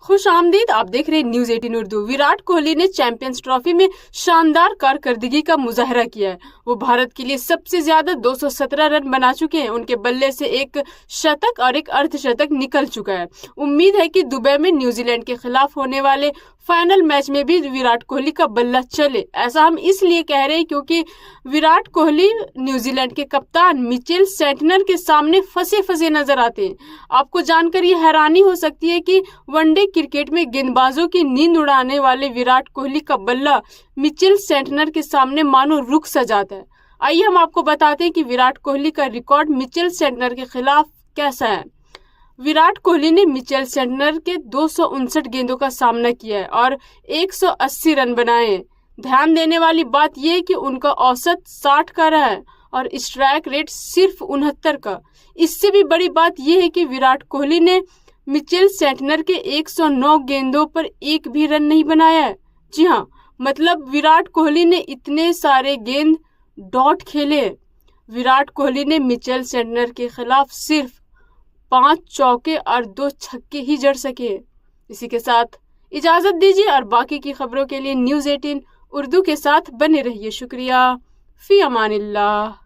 खुश आमदीद। आप देख रहे हैं न्यूज 18 उर्दू। विराट कोहली ने चैंपियंस ट्रॉफी में शानदार कारकर्दगी का मुजाहरा किया है। वो भारत के लिए सबसे ज्यादा 217 रन बना चुके हैं। उनके बल्ले से एक शतक और एक अर्धशतक निकल चुका है। उम्मीद है कि दुबई में न्यूजीलैंड के खिलाफ होने वाले फाइनल मैच में भी विराट कोहली का बल्ला चले। ऐसा हम इसलिए कह रहे हैं क्योंकि विराट कोहली न्यूजीलैंड के कप्तान मिचेल सेंटनर के सामने फंसे फंसे नजर आते हैं। आपको जानकर ये हैरानी हो सकती है कि वनडे क्रिकेट में गेंदबाजों की नींद उड़ाने वाले विराट कोहली का बल्ला मिचेल सेंटनर के सामने मानो रुक सा जाता है। आइए हम आपको बताते हैं कि विराट कोहली का रिकॉर्ड मिचेल सेंटनर के खिलाफ कैसा है। विराट कोहली ने मिचेल सेंटनर के 259 गेंदों का सामना किया है और 180 रन बनाए हैं। ध्यान देने वाली बात यह है कि उनका औसत 60 का रहा है और स्ट्राइक रेट सिर्फ 69 का। इससे भी बड़ी बात यह है कि विराट कोहली ने मिचेल सेंटनर के 109 गेंदों पर एक भी रन नहीं बनाया है। जी हाँ, मतलब विराट कोहली ने इतने सारे गेंद डॉट खेले। विराट कोहली ने मिचेल सेंटनर के खिलाफ सिर्फ 5 चौके और 2 छक्के ही जड़ सके। इसी के साथ इजाजत दीजिए और बाकी की खबरों के लिए न्यूज 18 उर्दू के साथ बने रहिए। शुक्रिया। फी अमानिल्लाह।